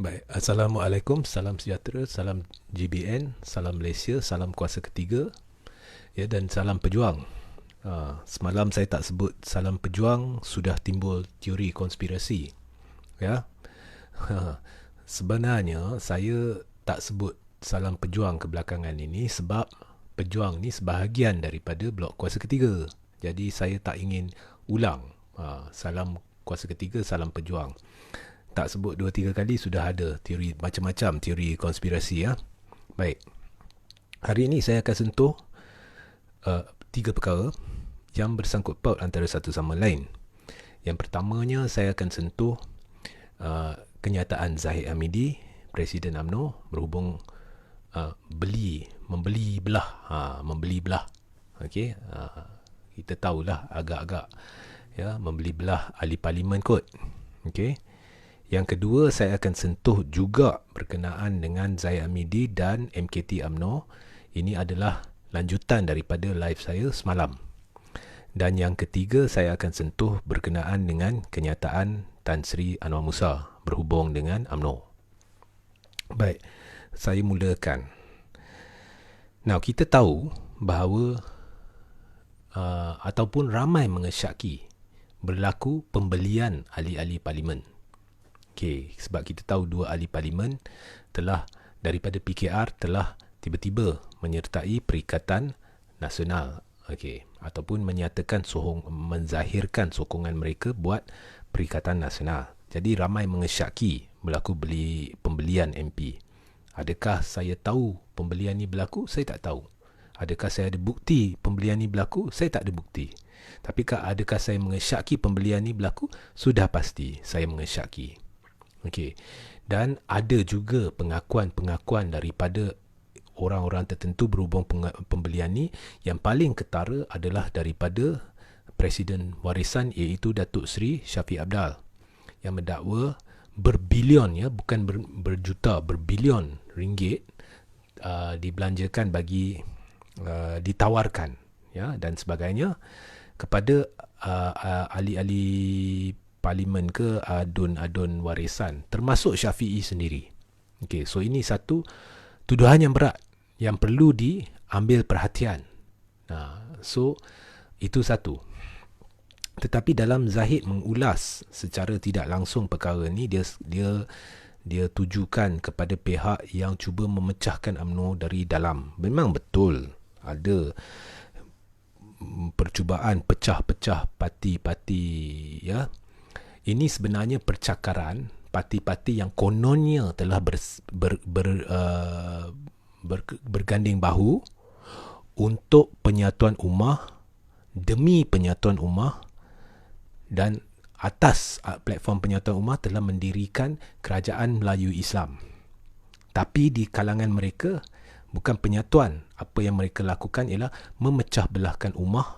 Baik, Assalamualaikum, salam sejahtera, salam GBN, salam Malaysia, salam kuasa ketiga, ya, dan salam pejuang. Semalam saya tak sebut salam pejuang, sudah timbul teori konspirasi, ya. Sebenarnya saya tak sebut salam pejuang kebelakangan ini sebab pejuang ni sebahagian daripada blok kuasa ketiga. Jadi saya tak ingin ulang salam kuasa ketiga, salam pejuang. Tak sebut 2-3 kali sudah ada teori macam-macam, teori konspirasi, ya. Baik. Hari ini saya akan sentuh 3 perkara yang bersangkut paut antara satu sama lain. Yang pertamanya saya akan sentuh kenyataan Zahid Hamidi, Presiden UMNO, berhubung membeli belah. Okey, kita tahulah agak-agak, ya, membeli belah ahli parlimen kot. Okey. Yang kedua, saya akan sentuh juga berkenaan dengan Zahid Hamidi dan MKT UMNO. Ini adalah lanjutan daripada live saya semalam. Dan yang ketiga, saya akan sentuh berkenaan dengan kenyataan Tan Sri Anwar Musa berhubung dengan UMNO. Baik, saya mulakan. Now, kita tahu bahawa ataupun ramai mengesyaki berlaku pembelian ahli-ahli parlimen. Okey, sebab kita tahu dua ahli parlimen telah daripada PKR telah tiba-tiba menyertai Perikatan Nasional. Okey, ataupun menyatakan menzahirkan sokongan mereka buat Perikatan Nasional. Jadi ramai mengesyaki berlaku pembelian MP. Adakah saya tahu pembelian ni berlaku? Saya tak tahu. Adakah saya ada bukti pembelian ni berlaku? Saya tak ada bukti. Tapi adakah saya mengesyaki pembelian ni berlaku? Sudah pasti saya mengesyaki. Okey. Dan ada juga pengakuan-pengakuan daripada orang-orang tertentu berhubung pembelian ni. Yang paling ketara adalah daripada Presiden warisan, iaitu Datuk Seri Shafie Apdal, yang mendakwa berbilion, ya, bukan berjuta, berbilion ringgit dibelanjakan bagi ditawarkan, ya, dan sebagainya kepada ahli-ahli parlimen ke adun-adun warisan, termasuk Syafi'i sendiri. Okey, so ini satu tuduhan yang berat yang perlu diambil perhatian. So itu satu. Tetapi dalam Zahid mengulas secara tidak langsung perkara ni, dia tujukan kepada pihak yang cuba memecahkan UMNO dari dalam. Memang betul ada percubaan pecah-pecah parti-parti, ya. Ini sebenarnya percakaran parti-parti yang kononnya telah berganding bahu untuk penyatuan ummah, demi penyatuan ummah, dan atas platform penyatuan ummah telah mendirikan Kerajaan Melayu Islam. Tapi di kalangan mereka bukan penyatuan. Apa yang mereka lakukan ialah memecah belahkan ummah,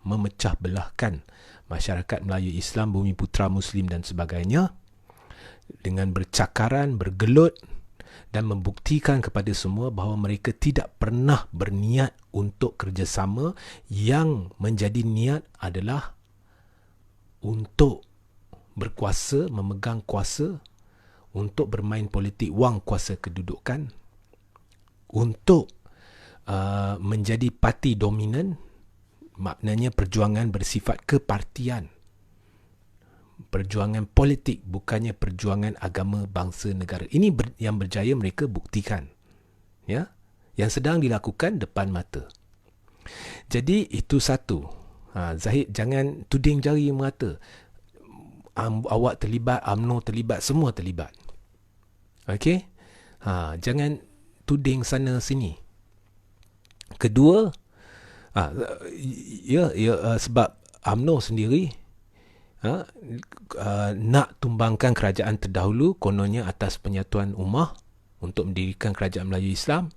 memecah belahkan masyarakat Melayu Islam, Bumi Putera Muslim dan sebagainya, dengan bercakaran, bergelut dan membuktikan kepada semua bahawa mereka tidak pernah berniat untuk kerjasama. Yang menjadi niat adalah untuk berkuasa, memegang kuasa, untuk bermain politik wang kuasa kedudukan, untuk menjadi parti dominan. Maknanya perjuangan bersifat kepartian, perjuangan politik, bukannya perjuangan agama, bangsa, negara. Ini yang berjaya mereka buktikan, ya, yang sedang dilakukan depan mata. Jadi itu satu. Zahid, jangan tuding jari merata. Awak terlibat, UMNO terlibat, semua terlibat. Okey? Jangan tuding sana sini. Kedua, sebab UMNO sendiri nak tumbangkan kerajaan terdahulu, kononnya atas penyatuan ummah untuk mendirikan Kerajaan Melayu Islam.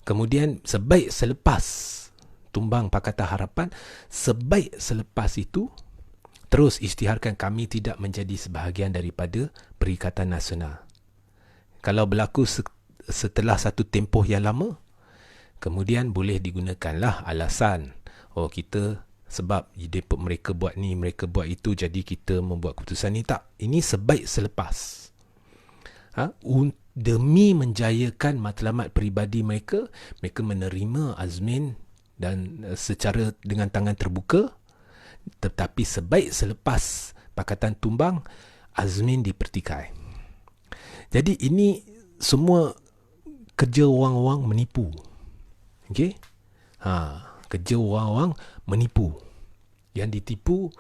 Kemudian sebaik selepas tumbang Pakatan Harapan, sebaik selepas itu terus isytiharkan kami tidak menjadi sebahagian daripada Perikatan Nasional. Kalau berlaku setelah satu tempoh yang lama, kemudian boleh digunakanlah alasan, kita sebab mereka buat ni, mereka buat itu, jadi kita membuat keputusan ni. Tak, ini sebaik selepas. Demi menjayakan matlamat peribadi mereka, mereka menerima Azmin dan secara dengan tangan terbuka. Tetapi sebaik selepas Pakatan tumbang, Azmin dipertikai. Jadi ini semua kerja orang-orang menipu. Okey? Kerja orang-orang menipu. Yang ditipu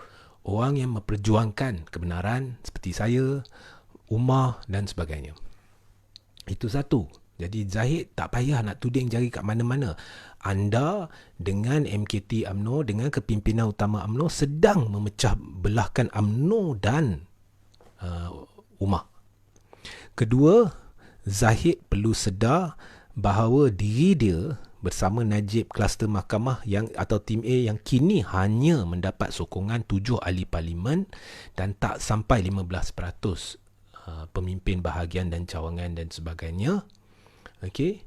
orang yang memperjuangkan kebenaran seperti saya, Umar dan sebagainya. Itu satu. Jadi Zahid tak payah nak tuding jari kat mana-mana. Anda dengan MKT UMNO, dengan kepimpinan utama UMNO sedang memecah belahkan UMNO dan Umar. Kedua, Zahid perlu sedar bahawa diri dia bersama Najib kluster mahkamah atau tim A yang kini hanya mendapat sokongan 7 ahli parlimen dan tak sampai 15% pemimpin bahagian dan cawangan dan sebagainya. Okey.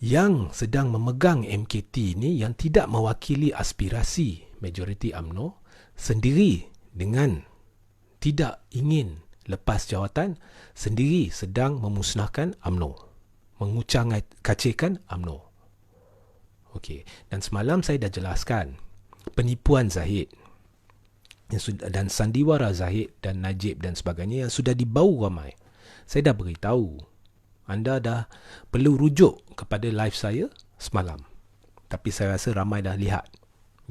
Yang sedang memegang MKT ni yang tidak mewakili aspirasi majoriti UMNO sendiri dengan tidak ingin lepas jawatan, sendiri sedang memusnahkan UMNO, mengucang-kacirkan UMNO. Okey, dan semalam saya dah jelaskan penipuan Zahid dan sandiwara Zahid dan Najib dan sebagainya yang sudah dibau ramai. Saya dah beritahu. Anda dah perlu rujuk kepada live saya semalam. Tapi saya rasa ramai dah lihat.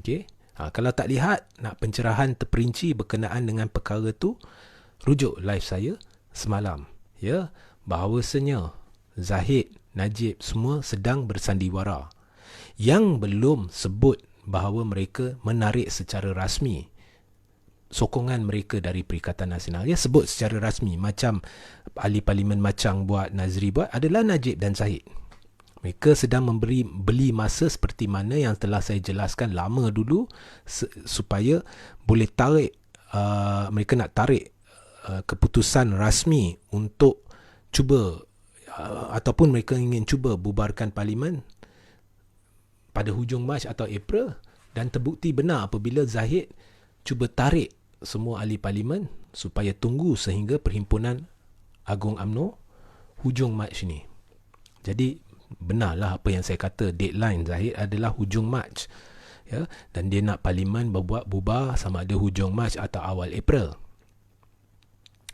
Okey? Kalau tak lihat, nak pencerahan terperinci berkenaan dengan perkara tu, rujuk live saya semalam. Ya, bahawasanya Zahid, Najib semua sedang bersandiwara. Yang belum sebut bahawa mereka menarik secara rasmi sokongan mereka dari Perikatan Nasional. Ya, sebut secara rasmi macam ahli parlimen Macang buat, Nazri buat, adalah Najib dan Zahid. Mereka sedang beli masa seperti mana yang telah saya jelaskan lama dulu supaya boleh tarik, mereka nak tarik keputusan rasmi untuk cuba ataupun mereka ingin cuba bubarkan parlimen pada hujung Mac atau April, dan terbukti benar apabila Zahid cuba tarik semua ahli parlimen supaya tunggu sehingga Perhimpunan Agung UMNO hujung Mac ni. Jadi benarlah apa yang saya kata, deadline Zahid adalah hujung Mac. Ya, dan dia nak parlimen berbuat bubar sama ada hujung Mac atau awal April.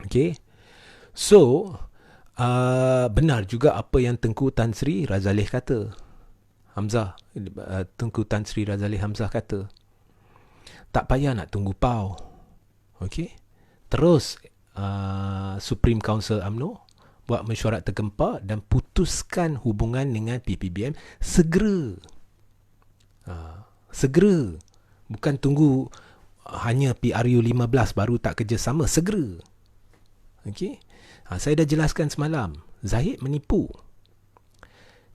Okey. So, benar juga apa yang Tengku Tan Sri Razalih kata. Tengku Tan Sri Razalih Hamzah kata, tak payah nak tunggu PAU. Okey. Terus Supreme Council UMNO buat mesyuarat tergempar dan putuskan hubungan dengan PPBM segera. Segera. Bukan tunggu hanya PRU 15 baru tak kerjasama, segera. Okey. Saya dah jelaskan semalam, Zahid menipu.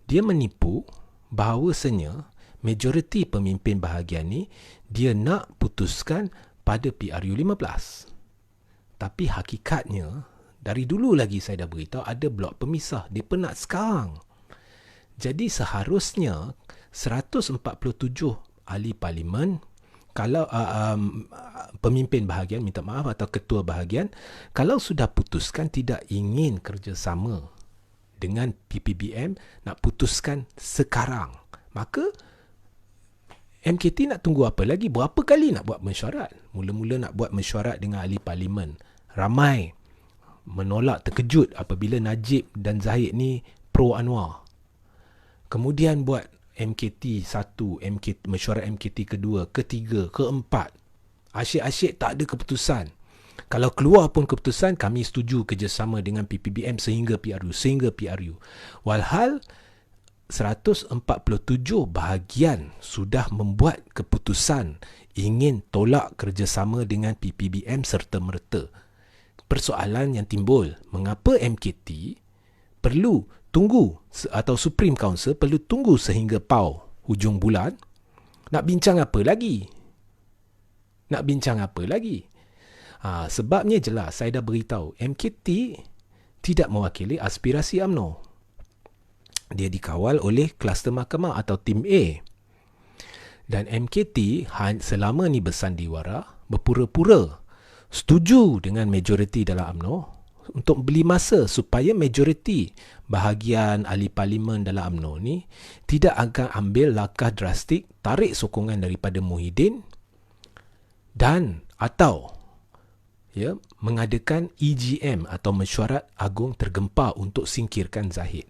Dia menipu bahawasanya majoriti pemimpin bahagian ni dia nak putuskan pada PRU 15. Tapi hakikatnya dari dulu lagi saya dah beritahu ada blok pemisah. Dia penat sekarang. Jadi seharusnya 147 ahli parlimen, kalau pemimpin bahagian, minta maaf, atau ketua bahagian, kalau sudah putuskan tidak ingin kerjasama dengan PPBM, nak putuskan sekarang, maka MKT nak tunggu apa lagi? Berapa kali nak buat mesyuarat? Mula-mula nak buat mesyuarat dengan ahli parlimen, ramai menolak, terkejut apabila Najib dan Zahid ni pro Anwar. Kemudian buat MKT 1, mesyuarat MKT kedua, ketiga, keempat. Asyik-asyik tak ada keputusan. Kalau keluar pun keputusan, kami setuju kerjasama dengan PPBM sehingga PRU. Walhal 147 bahagian sudah membuat keputusan ingin tolak kerjasama dengan PPBM serta-merta. Persoalan yang timbul, mengapa MKT perlu tunggu, atau Supreme Council perlu tunggu sehingga PAU hujung bulan? Nak bincang apa lagi? Sebabnya jelas, saya dah beritahu, MKT tidak mewakili aspirasi UMNO. Dia dikawal oleh kluster mahkamah atau tim A. Dan MKT selama ni bersandiwara, berpura-pura setuju dengan majoriti dalam UMNO, untuk beli masa supaya majoriti bahagian ahli parlimen dalam UMNO ni tidak akan ambil langkah drastik tarik sokongan daripada Muhyiddin dan atau mengadakan EGM atau mesyuarat agung tergempar untuk singkirkan Zahid.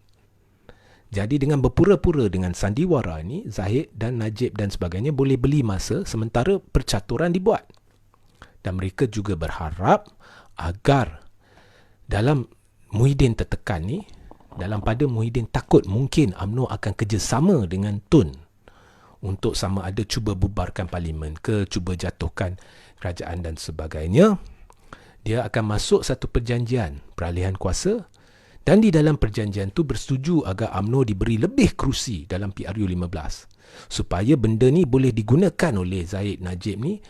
Jadi dengan berpura-pura dengan sandiwara ni, Zahid dan Najib dan sebagainya boleh beli masa sementara percaturan dibuat. Dan mereka juga berharap agar dalam Muhyiddin tertekan ni, dalam pada Muhyiddin takut mungkin UMNO akan kerjasama dengan Tun untuk sama ada cuba bubarkan parlimen ke, cuba jatuhkan kerajaan dan sebagainya. Dia akan masuk satu perjanjian peralihan kuasa dan di dalam perjanjian tu bersetuju agar UMNO diberi lebih kerusi dalam PRU15 supaya benda ni boleh digunakan oleh Zahid Najib ni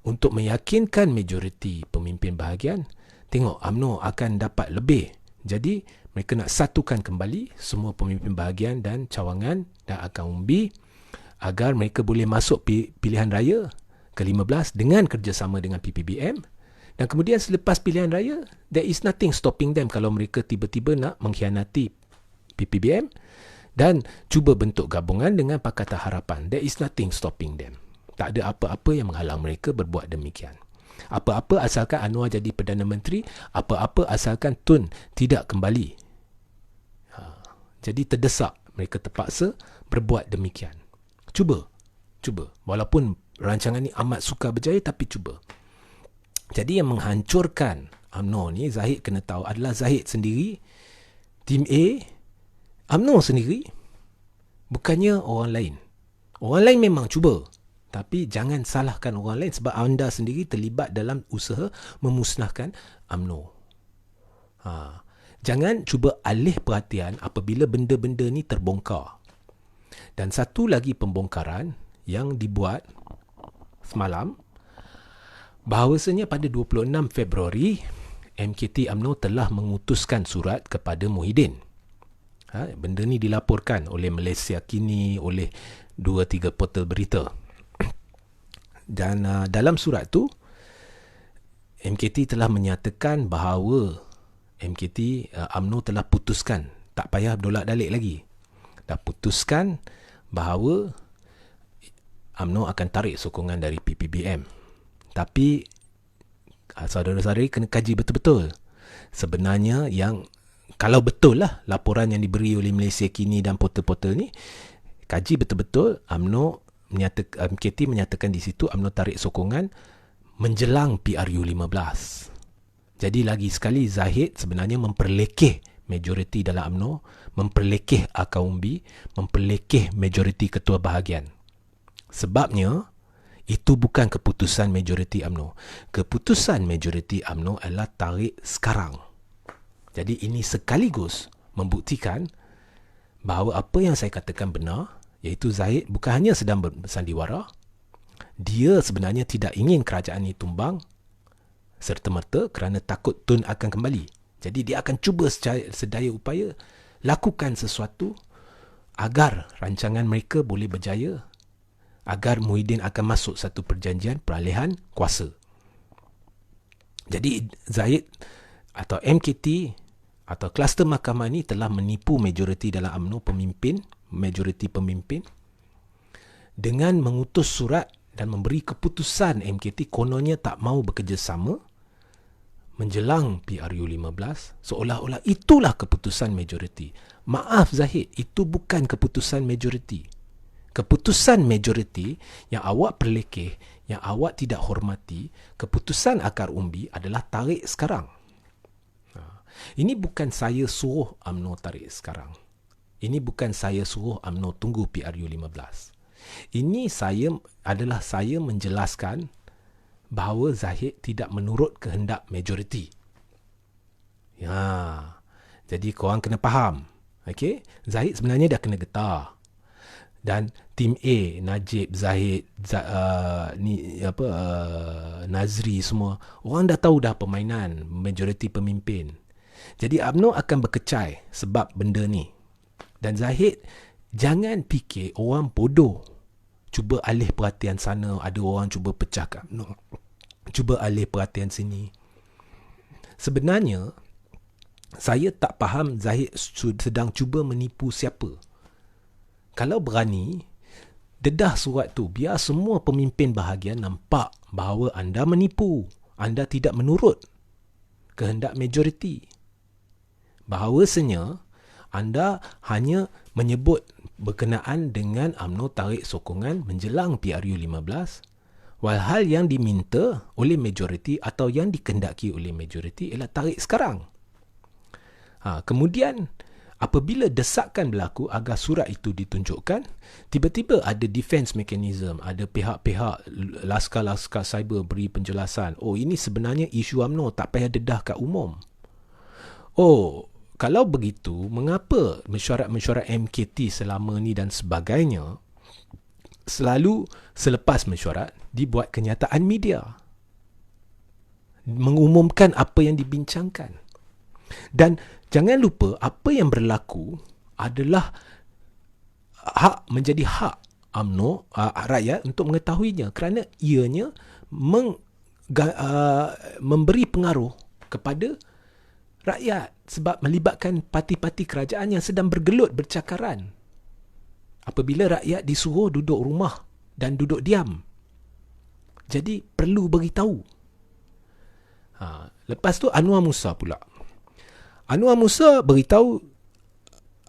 untuk meyakinkan majoriti pemimpin bahagian. Tengok, UMNO akan dapat lebih. Jadi mereka nak satukan kembali semua pemimpin bahagian dan cawangan dan akar umbi agar mereka boleh masuk pilihan raya ke-15 dengan kerjasama dengan PPBM. Dan kemudian selepas pilihan raya, there is nothing stopping them kalau mereka tiba-tiba nak mengkhianati PPBM dan cuba bentuk gabungan dengan Pakatan Harapan. There is nothing stopping them. Tak ada apa-apa yang menghalang mereka berbuat demikian. Apa-apa asalkan Anwar jadi Perdana Menteri, apa-apa asalkan Tun tidak kembali. Jadi terdesak, mereka terpaksa berbuat demikian. Cuba. Walaupun rancangan ni amat sukar berjaya, tapi cuba. Jadi yang menghancurkan UMNO ni, Zahid kena tahu, adalah Zahid sendiri, tim A, UMNO sendiri, bukannya orang lain. Orang lain memang cuba, tapi jangan salahkan orang lain sebab anda sendiri terlibat dalam usaha memusnahkan UMNO. Jangan cuba alih perhatian apabila benda-benda ni terbongkar. Dan satu lagi pembongkaran yang dibuat semalam, bahawasanya pada 26 Februari MKT UMNO telah mengutuskan surat kepada Muhyiddin. Benda ni dilaporkan oleh Malaysia Kini, oleh 2-3 portal berita. Dan dalam surat tu MKT telah menyatakan bahawa MKT UMNO telah putuskan, tak payah dolak-dalik lagi, dah putuskan bahawa UMNO akan tarik sokongan dari PPBM. Tapi saudara-saudari kena kaji betul-betul. Sebenarnya yang, kalau betul lah laporan yang diberi oleh Malaysia Kini dan portal-portal ni, kaji betul-betul, MKT menyatakan di situ UMNO tarik sokongan menjelang PRU15. Jadi lagi sekali Zahid sebenarnya memperlekeh majoriti dalam UMNO, memperlekeh akar umbi, memperlekeh majoriti ketua bahagian. Sebabnya itu bukan keputusan majoriti UMNO. Keputusan majoriti UMNO adalah tarik sekarang. Jadi ini sekaligus membuktikan bahawa apa yang saya katakan benar, iaitu Zahid bukan hanya sedang bersandiwara, dia sebenarnya tidak ingin kerajaan ini tumbang serta-merta kerana takut Tun akan kembali. Jadi dia akan cuba sedaya upaya lakukan sesuatu agar rancangan mereka boleh berjaya, agar Muhyiddin akan masuk satu perjanjian peralihan kuasa. Jadi Zahid atau MKT atau kluster mahkamah ni telah menipu majoriti dalam UMNO, majoriti pemimpin, dengan mengutus surat dan memberi keputusan MKT kononnya tak mau bekerjasama menjelang PRU15, seolah-olah itulah keputusan majoriti. Maaf Zahid, itu bukan keputusan majoriti. Keputusan majoriti yang awak perlekeh, yang awak tidak hormati, keputusan akar umbi adalah tarik sekarang. Ini bukan saya suruh UMNO tarik sekarang. Ini bukan saya suruh UMNO tunggu PRU15. Ini adalah saya menjelaskan bahawa Zahid tidak menurut kehendak majoriti. Jadi korang kena faham. Okay? Zahid sebenarnya dah kena getah. Dan tim A, Najib, Zahid, Nazri semua, orang dah tahu dah permainan majoriti pemimpin. Jadi UMNO akan berkecai sebab benda ni. Dan Zahid, jangan fikir orang bodoh cuba alih perhatian sana, ada orang cuba pecahkan UMNO, cuba alih perhatian sini. Sebenarnya Saya tak faham Zahid sedang cuba menipu siapa. Kalau berani, dedah surat tu, biar semua pemimpin bahagian nampak bahawa anda menipu. Anda tidak menurut kehendak majoriti. Bahawasanya, anda hanya menyebut berkenaan dengan UMNO tarik sokongan menjelang PRU 15, walhal yang diminta oleh majoriti atau yang dikehendaki oleh majoriti ialah tarik sekarang. Kemudian, apabila desakan berlaku agar surat itu ditunjukkan, tiba-tiba ada defense mechanism, ada pihak-pihak laskar-laskar cyber beri penjelasan. Oh, ini sebenarnya isu UMNO, tak payah dedah kat umum. Oh, kalau begitu, mengapa mesyuarat-mesyuarat MKT selama ni dan sebagainya selalu selepas mesyuarat dibuat kenyataan media, mengumumkan apa yang dibincangkan? Dan jangan lupa, apa yang berlaku adalah menjadi hak UMNO, rakyat untuk mengetahuinya, kerana ianya memberi pengaruh kepada rakyat sebab melibatkan parti-parti kerajaan yang sedang bergelut bercakaran. Apabila rakyat disuruh duduk rumah dan duduk diam, jadi perlu beritahu. Lepas tu Anwar Musa pula. Anwar Musa beritahu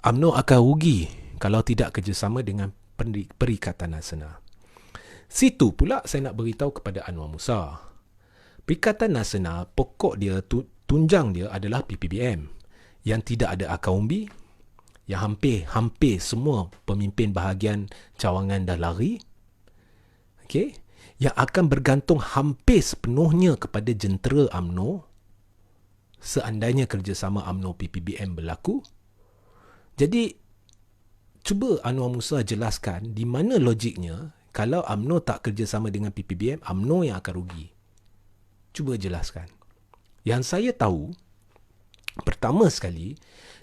UMNO akan rugi kalau tidak kerjasama dengan Perikatan Nasional. Situ pula saya nak beritahu kepada Anwar Musa. Perikatan Nasional, pokok dia, tunjang dia adalah PPBM yang tidak ada akar umbi, yang hampir semua pemimpin bahagian cawangan dah lari. Okey, yang akan bergantung hampir sepenuhnya kepada jentera UMNO seandainya kerjasama UMNO PPBM berlaku. Jadi, cuba Anwar Musa jelaskan di mana logiknya kalau UMNO tak kerjasama dengan PPBM, UMNO yang akan rugi. Cuba jelaskan. Yang saya tahu, pertama sekali,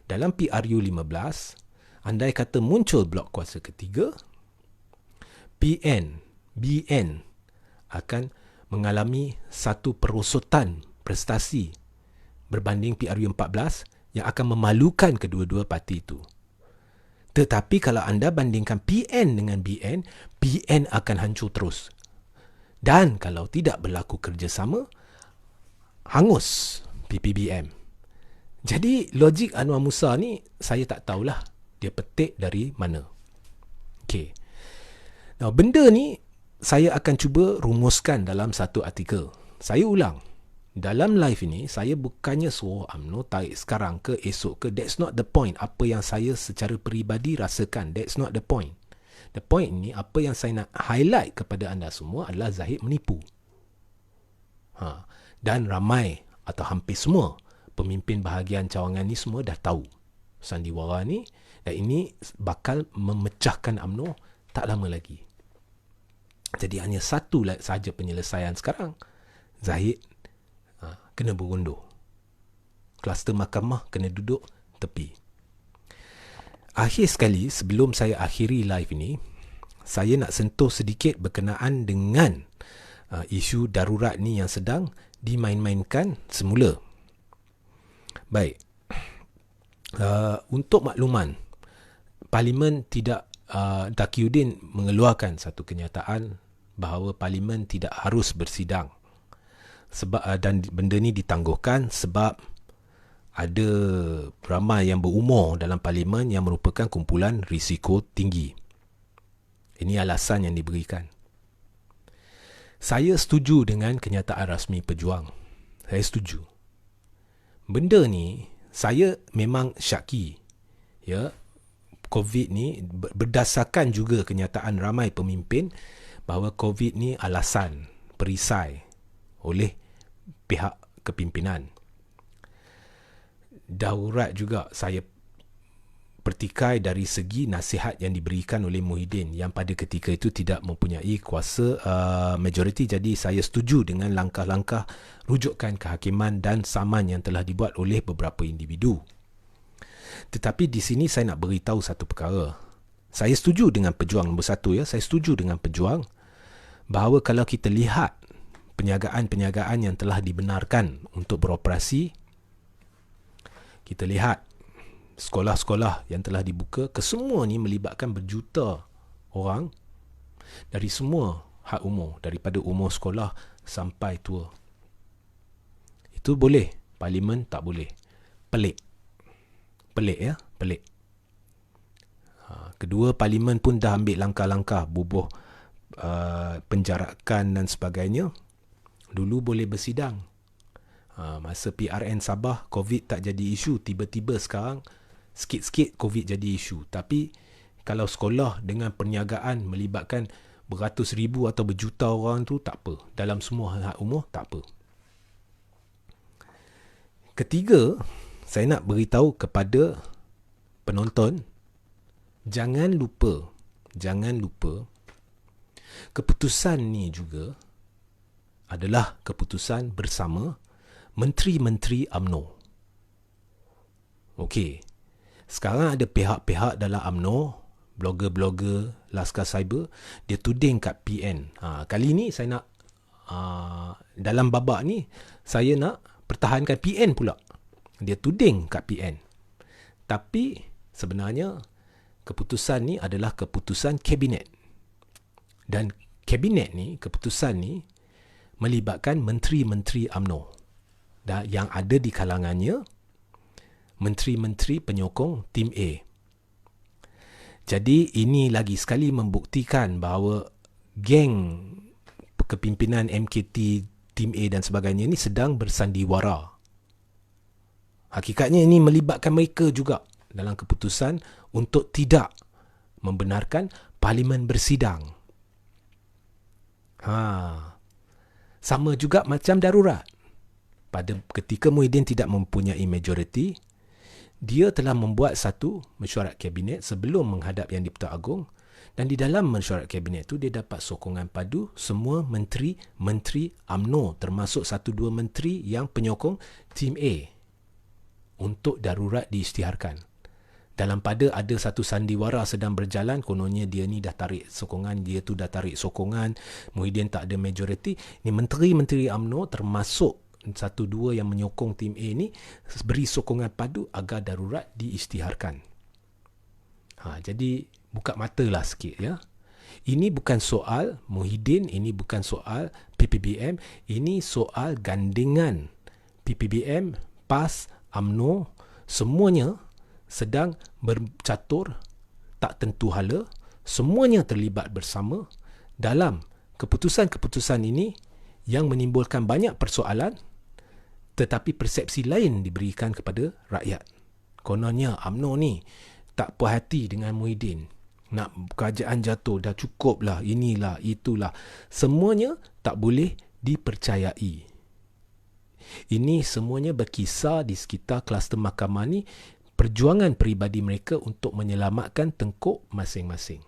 dalam PRU 15, andai kata muncul blok kuasa ketiga, BN akan mengalami satu perosotan prestasi berbanding PRU 14 yang akan memalukan kedua-dua parti itu. Tetapi kalau anda bandingkan PN dengan BN akan hancur terus. Dan kalau tidak berlaku kerjasama, hangus PPBM. Jadi logik Anwar Musa ni saya tak tahulah dia petik dari mana. Okey. Now, benda ni saya akan cuba rumuskan dalam satu artikel. Saya ulang. Dalam live ini, saya bukannya suruh UMNO tarik sekarang ke esok ke. That's not the point. Apa yang saya secara peribadi rasakan. That's not the point. The point ni, apa yang saya nak highlight kepada anda semua adalah Zahid menipu. Dan ramai atau hampir semua pemimpin bahagian cawangan ni semua dah tahu sandiwara ni, dan ini bakal memecahkan UMNO tak lama lagi. Jadi hanya satu saja penyelesaian sekarang. Zahid kena berundur. Kluster mahkamah kena duduk tepi. Akhir sekali, sebelum saya akhiri live ini, saya nak sentuh sedikit berkenaan dengan isu darurat ni yang sedang dimain-mainkan semula. Baik. Untuk makluman, Parlimen tidak, Taqiyuddin mengeluarkan satu kenyataan bahawa Parlimen tidak harus bersidang. Dan benda ni ditangguhkan sebab ada ramai yang berumur dalam Parlimen yang merupakan kumpulan risiko tinggi. Ini alasan yang diberikan. Saya setuju dengan kenyataan rasmi pejuang. Saya setuju. Benda ni saya memang syaki. Ya, COVID ni berdasarkan juga kenyataan ramai pemimpin bahawa COVID ni alasan perisai oleh pihak kepimpinan. Darurat juga saya pertikai dari segi nasihat yang diberikan oleh Muhyiddin yang pada ketika itu tidak mempunyai kuasa majoriti. Jadi saya setuju dengan langkah-langkah rujukan kehakiman dan saman yang telah dibuat oleh beberapa individu. Tetapi di sini saya nak beritahu satu perkara. Saya setuju dengan pejuang nombor satu, ya. Saya setuju dengan pejuang bahawa kalau kita lihat penyagaan-penyagaan yang telah dibenarkan untuk beroperasi, kita lihat sekolah-sekolah yang telah dibuka, kesemua ni melibatkan berjuta orang dari semua had umur, daripada umur sekolah sampai tua. Itu boleh, parlimen tak boleh. Pelik ya, pelik. Kedua, parlimen pun dah ambil langkah-langkah bubuh penjarakan dan sebagainya. Dulu boleh bersidang. Masa PRN Sabah, COVID tak jadi isu. Tiba-tiba sekarang, sikit-sikit COVID jadi isu. Tapi kalau sekolah dengan perniagaan melibatkan beratus ribu atau berjuta orang tu, tak apa. Dalam semua had umur, tak apa. Ketiga, saya nak beritahu kepada penonton, jangan lupa, keputusan ni juga adalah keputusan bersama Menteri-Menteri UMNO. Okey, sekarang ada pihak-pihak dalam UMNO, blogger-blogger, Laskar Cyber, dia tuding kat PN. Kali ni saya nak, dalam babak ni, saya nak pertahankan PN pula. Dia tuding kat PN. Tapi sebenarnya keputusan ni adalah keputusan kabinet. Dan kabinet ni, keputusan ni melibatkan menteri-menteri UMNO. Dan yang ada di kalangannya menteri-menteri penyokong tim A. Jadi ini lagi sekali membuktikan bahawa geng kepimpinan MKT, tim A dan sebagainya ni sedang bersandiwara. Hakikatnya ini melibatkan mereka juga dalam keputusan untuk tidak membenarkan parlimen bersidang. Sama juga macam darurat. Pada ketika Muhyiddin tidak mempunyai majoriti, dia telah membuat satu mesyuarat kabinet sebelum menghadap Yang di-Pertuan Agong, dan di dalam mesyuarat kabinet tu dia dapat sokongan padu semua menteri-menteri UMNO, termasuk 1-2 menteri yang penyokong tim A untuk darurat diisytiharkan. Dalam pada ada satu sandiwara sedang berjalan, kononnya dia ni dah tarik sokongan, dia tu dah tarik sokongan, Muhyiddin tak ada majoriti. Ni menteri-menteri UMNO termasuk 1-2 yang menyokong tim A ni beri sokongan padu agar darurat diisytiharkan. Jadi buka matalah sikit ya. Ini bukan soal Muhyiddin, ini bukan soal PPBM, ini soal gandengan PPBM, PAS, UMNO, semuanya sedang bercatur tak tentu hala, semuanya terlibat bersama dalam keputusan-keputusan ini yang menimbulkan banyak persoalan, tetapi persepsi lain diberikan kepada rakyat. Kononnya UMNO ni tak puas hati dengan Muhyiddin, nak kerajaan jatuh, dah cukup lah, inilah, itulah. Semuanya tak boleh dipercayai. Ini semuanya berkisar di sekitar kluster mahkamah ni, perjuangan peribadi mereka untuk menyelamatkan tengkuk masing-masing.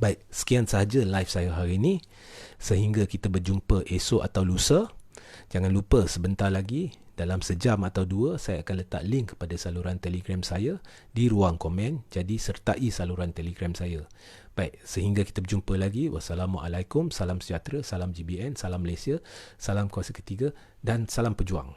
Baik, sekian sahaja live saya hari ini. Sehingga kita berjumpa esok atau lusa. Jangan lupa sebentar lagi, dalam sejam atau 2, saya akan letak link kepada saluran Telegram saya di ruang komen. Jadi sertai saluran Telegram saya. Baik, sehingga kita berjumpa lagi. Wassalamualaikum, salam sejahtera, salam GBN, salam Malaysia, salam kuasa ketiga dan salam pejuang.